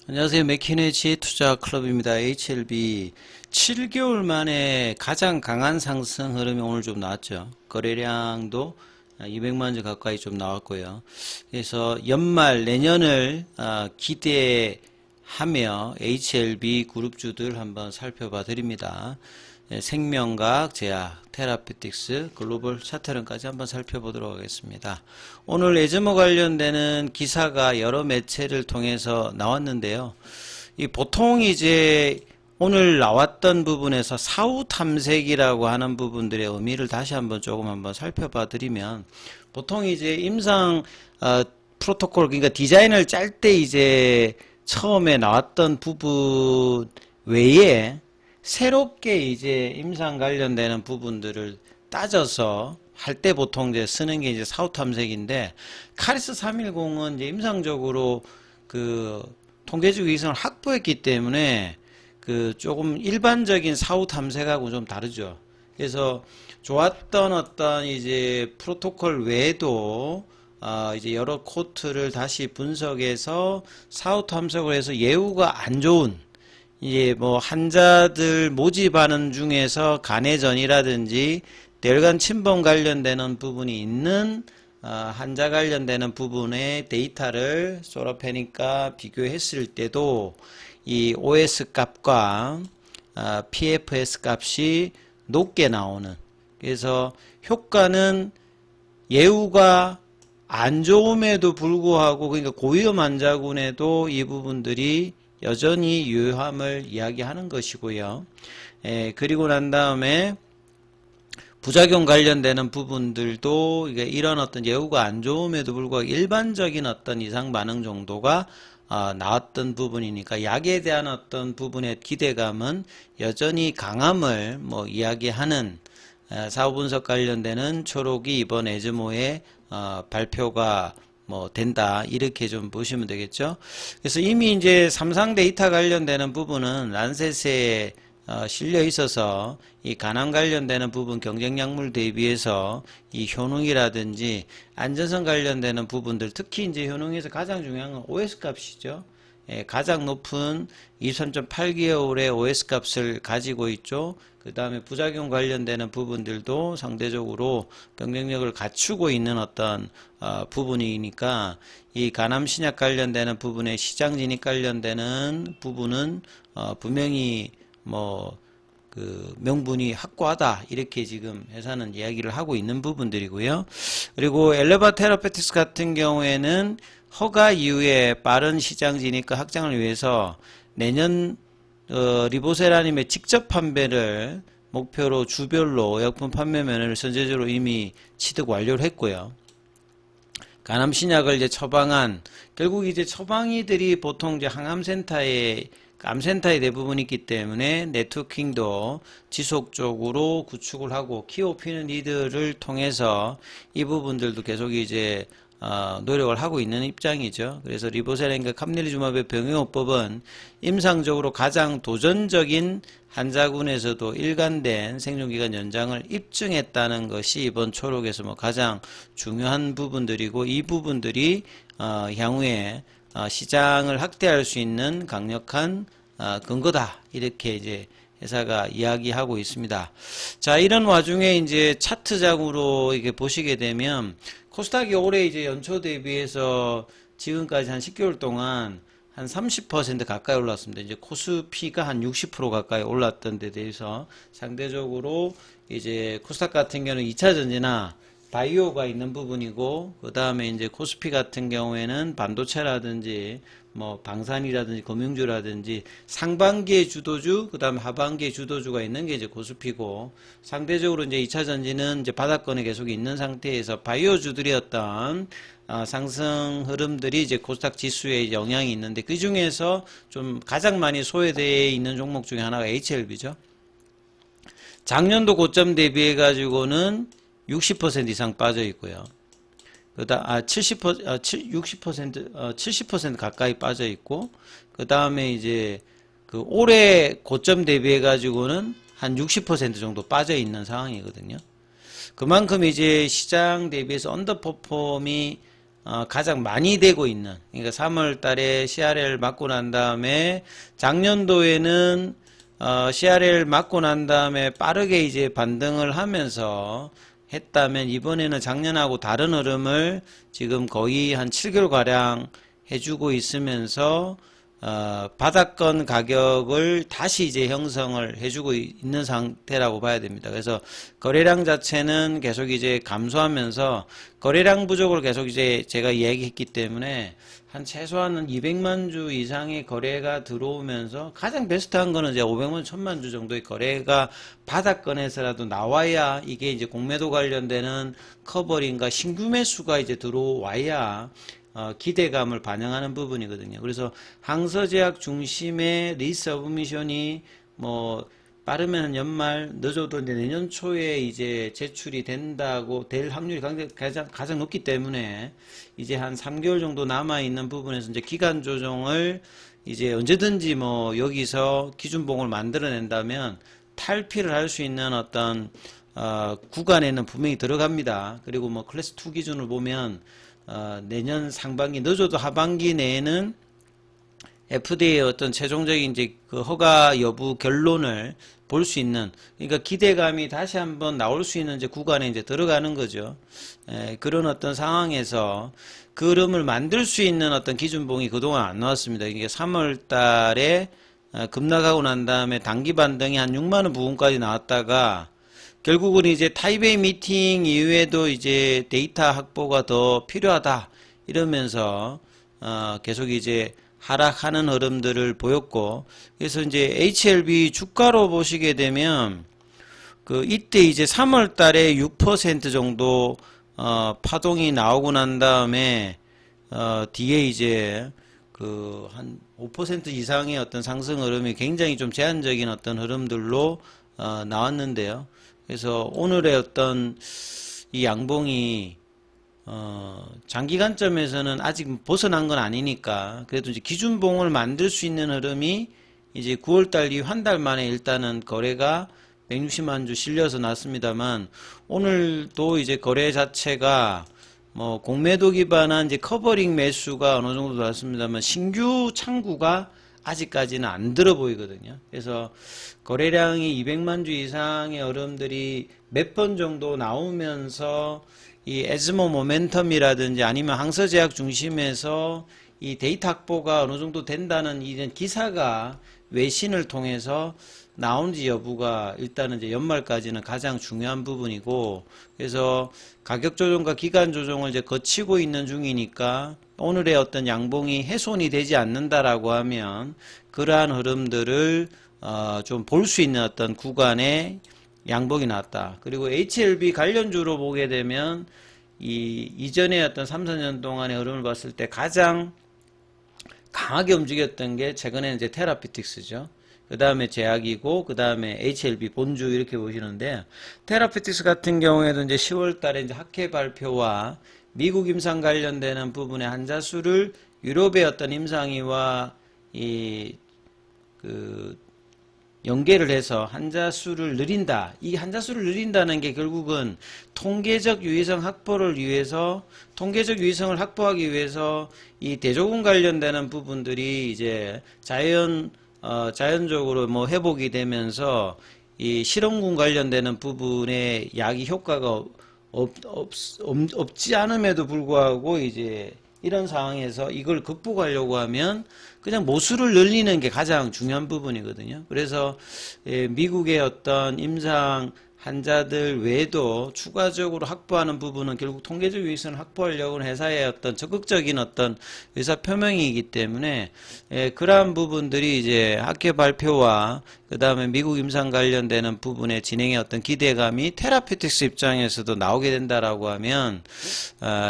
안녕하세요. 맥키네치 투자클럽입니다. HLB 7개월 만에 가장 강한 상승 흐름이 오늘 좀 나왔죠. 거래량도 200만 주 가까이 좀 나왔고요. 그래서 연말 내년을 기대하며 HLB 그룹주들 한번 살펴봐 드립니다. 생명과학, 제약, 테라피틱스, 글로벌 차트론까지 한번 살펴보도록 하겠습니다. 오늘 에즈모 관련되는 기사가 여러 매체를 통해서 나왔는데요. 보통 이제 오늘 나왔던 부분에서 사후 탐색이라고 하는 부분들의 의미를 다시 한번 조금 살펴봐 드리면, 보통 이제 임상 프로토콜, 그러니까 디자인을 짤 때 이제 처음에 나왔던 부분 외에 새롭게 이제 임상 관련되는 부분들을 따져서 할 때 보통 이제 쓰는 게 이제 사후 탐색인데, 카리스 310은 이제 임상적으로 그 통계적 이성을 확보했기 때문에 그 조금 일반적인 사후 탐색하고 좀 다르죠. 그래서 좋았던 어떤 이제 프로토콜 외에도 이제 여러 코트를 다시 분석해서 사후 탐색을 해서 예후가 안 좋은 이제 뭐 환자들 모집하는 중에서 간해전이라든지 뇌혈관 침범 관련되는 부분이 있는 환자 관련되는 부분의 데이터를 졸업해니까 비교했을 때도 이 OS 값과 PFS 값이 높게 나오는, 그래서 효과는 예후가 안 좋음에도 불구하고, 그러니까 고위험 환자군에도 이 부분들이 여전히 유효함을 이야기하는 것이고요. 그리고 난 다음에 부작용 관련되는 부분들도 이런 어떤 예후가 안 좋음에도 불구하고 일반적인 어떤 이상 반응 정도가 나왔던 부분이니까 약에 대한 어떤 부분의 기대감은 여전히 강함을 뭐 이야기하는 사후 분석 관련되는 초록이 이번 에즈모의 발표가 뭐 된다, 이렇게 좀 보시면 되겠죠. 그래서 이미 이제 삼상 데이터 관련되는 부분은 란셋에 실려 있어서 이 간암 관련되는 부분 경쟁약물 대비해서 이 효능이라든지 안전성 관련되는 부분들, 특히 이제 효능에서 가장 중요한 건 OS 값이죠. 가장 높은 23.8개월의 OS 값을 가지고 있죠. 그 다음에 부작용 관련되는 부분들도 상대적으로 경쟁력을 갖추고 있는 어떤 부분이니까, 이 간암 신약 관련되는 부분의 시장 진입 관련되는 부분은 분명히 뭐 그 명분이 확고하다, 이렇게 지금 회사는 이야기를 하고 있는 부분들이고요. 그리고 엘레바 테라페틱스 같은 경우에는 허가 이후에 빠른 시장 진입과 확장을 위해서 내년 리보세라님의 직접 판매를 목표로 주별로 의약품 판매 면을 선제적으로 이미 취득 완료를 했고요. 간암 신약을 이제 처방한, 결국 이제 처방이들이 보통 이제 암센터에 대부분 있기 때문에 네트워킹도 지속적으로 구축을 하고 키워피는 이들을 통해서 이 부분들도 계속 이제 노력을 하고 있는 입장이죠. 그래서 리보세라인과 캄릴리주마브의 병용호법은 임상적으로 가장 도전적인 환자군에서도 일관된 생존기간 연장을 입증했다는 것이 이번 초록에서 뭐 가장 중요한 부분들이고, 이 부분들이 향후에 시장을 확대할 수 있는 강력한 근거다, 이렇게 이제 회사가 이야기하고 있습니다. 자, 이런 와중에 이제 차트장으로 이게 보시게 되면 코스닥이 올해 이제 연초 대비해서 지금까지 한 10개월 동안 한 30% 가까이 올랐습니다. 이제 코스피가 한 60% 가까이 올랐던 데 대해서 상대적으로 이제 코스닥 같은 경우는 2차 전지나 바이오가 있는 부분이고, 그 다음에 이제 코스피 같은 경우에는 반도체라든지 뭐 방산이라든지 금융주라든지 상반기의 주도주, 그 다음에 하반기의 주도주가 있는 게 이제 코스피고, 상대적으로 이제 2차 전지는 이제 바닥권에 계속 있는 상태에서 바이오주들이 어떤 상승 흐름들이 이제 코스닥 지수에 영향이 있는데, 그 중에서 좀 가장 많이 소외되어 있는 종목 중에 하나가 HLB죠. 작년도 고점 대비해 가지고는 60% 이상 빠져 있고요. 그다음 70% 가까이 빠져 있고, 그다음에 이제 그 올해 고점 대비해 가지고는 한 60% 정도 빠져 있는 상황이거든요. 그만큼 이제 시장 대비해서 언더퍼폼이 가장 많이 되고 있는, 그러니까 3월 달에 CRL 맞고 난 다음에 작년도에는 CRL 맞고 난 다음에 빠르게 이제 반등을 하면서 했다면 이번에는 작년하고 다른 흐름을 지금 거의 한 7개월 가량 해주고 있으면서 바닥권 가격을 다시 이제 형성을 해주고 있는 상태라고 봐야 됩니다. 그래서 거래량 자체는 계속 이제 감소하면서 거래량 부족을 계속 이제 제가 이야기했기 때문에 한 최소한 200만 주 이상의 거래가 들어오면서 가장 베스트한 거는 이제 500만, 1000만 주 정도의 거래가 바닥권에서라도 나와야 이게 이제 공매도 관련되는 커버링과 신규 매수가 이제 들어와야 기대감을 반영하는 부분이거든요. 그래서 항서제약 중심의 리서브미션이 뭐 빠르면 연말, 늦어도 이제 내년 초에 이제 제출이 될 확률이 가장 높기 때문에 이제 한 3개월 정도 남아 있는 부분에서 이제 기간 조정을 이제 언제든지 뭐 여기서 기준봉을 만들어낸다면 탈피를 할 수 있는 어떤 구간에는 분명히 들어갑니다. 그리고 뭐 클래스 2 기준을 보면 내년 상반기, 늦어도 하반기 내에는 FDA의 어떤 최종적인 이제 그 허가 여부 결론을 볼 수 있는, 그러니까 기대감이 다시 한번 나올 수 있는 이제 구간에 이제 들어가는 거죠. 그런 어떤 상황에서 그 흐름을 만들 수 있는 어떤 기준봉이 그동안 안 나왔습니다. 이게 3월 달에 급락하고 난 다음에 단기 반등이 한 6만원 부근까지 나왔다가 결국은 이제 타이베이 미팅 이후에도 이제 데이터 확보가 더 필요하다 이러면서 계속 이제 하락하는 흐름들을 보였고, 그래서 이제 HLB 주가로 보시게 되면 이때 이제 3월 달에 6% 정도 파동이 나오고 난 다음에 뒤에 이제 한 5% 이상의 어떤 상승 흐름이 굉장히 좀 제한적인 어떤 흐름들로 나왔는데요. 그래서 오늘의 어떤 이 양봉이 장기 관점에서는 아직 벗어난 건 아니니까 그래도 이제 기준봉을 만들 수 있는 흐름이 이제 9월달 이후 한 달 만에 일단은 거래가 160만 주 실려서 났습니다만, 오늘도 이제 거래 자체가 뭐 공매도 기반한 이제 커버링 매수가 어느 정도 났습니다만 신규 창구가 아직까지는 안 들어 보이거든요. 그래서 거래량이 200만 주 이상의 흐름들이 몇 번 정도 나오면서 이 에즈모 모멘텀이라든지 아니면 항서제약 중심에서 이 데이터 확보가 어느 정도 된다는 이런 기사가 외신을 통해서 나온지 여부가 일단은 이제 연말까지는 가장 중요한 부분이고, 그래서 가격 조정과 기간 조정을 이제 거치고 있는 중이니까 오늘의 어떤 양봉이 훼손이 되지 않는다라고 하면 그러한 흐름들을 좀 볼 수 있는 어떤 구간에 양봉이 났다. 그리고 HLB 관련주로 보게 되면 이전에 어떤 3, 4년 동안의 흐름을 봤을 때 가장 강하게 움직였던 게 최근에 이제 테라피틱스죠. 그 다음에 제약이고, 그 다음에 HLB 본주 이렇게 보시는데, 테라피틱스 같은 경우에도 이제 10월 달에 이제 학회 발표와 미국 임상 관련되는 부분의 환자 수를 유럽의 어떤 임상위와 연계를 해서 환자 수를 늘린다. 이 환자 수를 늘린다는 게 결국은 통계적 유의성 확보를 위해서, 통계적 유의성을 확보하기 위해서 이 대조군 관련되는 부분들이 이제 자연적으로 뭐 회복이 되면서 이 실험군 관련되는 부분의 약이 효과가 없지 않음에도 불구하고 이제 이런 상황에서 이걸 극복하려고 하면 그냥 모수를 늘리는 게 가장 중요한 부분이거든요. 그래서 미국의 어떤 임상 환자들 외에도 추가적으로 확보하는 부분은 결국 통계적 유의성을 확보하려고 하는 회사의 어떤 적극적인 어떤 의사 표명이기 때문에 그러한 부분들이 이제 학회 발표와 그 다음에 미국 임상 관련되는 부분의 진행의 어떤 기대감이 테라피틱스 입장에서도 나오게 된다라고 하면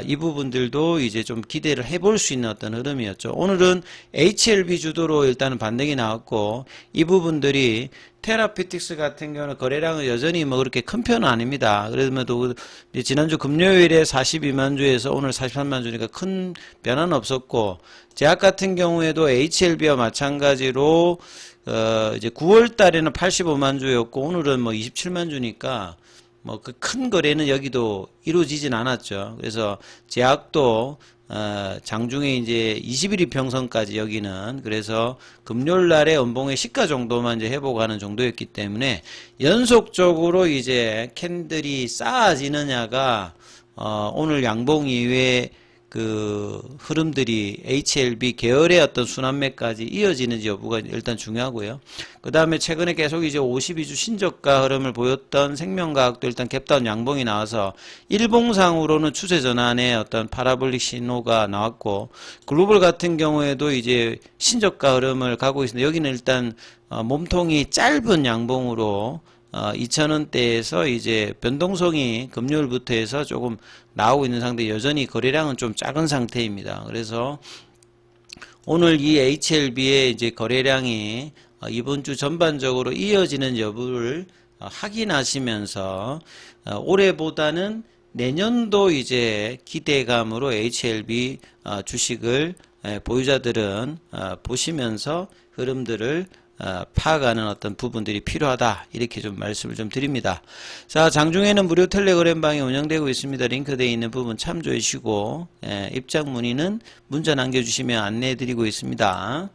이 부분들도 이제 좀 기대를 해볼 수 있는 어떤 흐름이었죠. 오늘은 HLB 주도로 일단은 반등이 나왔고, 이 부분들이 테라피틱스 같은 경우는 거래량은 여전히 뭐 그렇게 큰 편은 아닙니다. 그래도 지난주 금요일에 42만 주에서 오늘 43만 주니까 큰 변화는 없었고, 제약 같은 경우에도 HLB와 마찬가지로 이제 9월 달에는 85만 주였고 오늘은 뭐 27만 주니까 뭐 그 큰 거래는 여기도 이루어지진 않았죠. 그래서 제약도 장중에 이제 21일 평선까지 여기는 그래서 금요일 날에 연봉의 시가 정도만 이제 회복하는 정도였기 때문에 연속적으로 이제 캔들이 쌓아지느냐가 오늘 양봉 이후에 그 흐름들이 HLB 계열의 어떤 순환매까지 이어지는지 여부가 일단 중요하고요. 그 다음에 최근에 계속 이제 52주 신저가 흐름을 보였던 생명과학도 일단 갭다운 양봉이 나와서 일봉상으로는 추세 전환의 어떤 파라볼릭 신호가 나왔고, 글로벌 같은 경우에도 이제 신저가 흐름을 가고 있습니다. 여기는 일단 몸통이 짧은 양봉으로 2,000원대에서 이제 변동성이 금요일부터 해서 조금 나오고 있는 상태, 여전히 거래량은 좀 작은 상태입니다. 그래서 오늘 이 HLB의 이제 거래량이 이번 주 전반적으로 이어지는 여부를 확인하시면서 올해보다는 내년도 이제 기대감으로 HLB 주식을 보유자들은 보시면서 흐름들을 파악하는 어떤 부분들이 필요하다, 이렇게 좀 말씀을 좀 드립니다. 자, 장중에는 무료 텔레그램방이 운영되고 있습니다. 링크되어 있는 부분 참조해 주시고 입장 문의는 문자 남겨주시면 안내해 드리고 있습니다.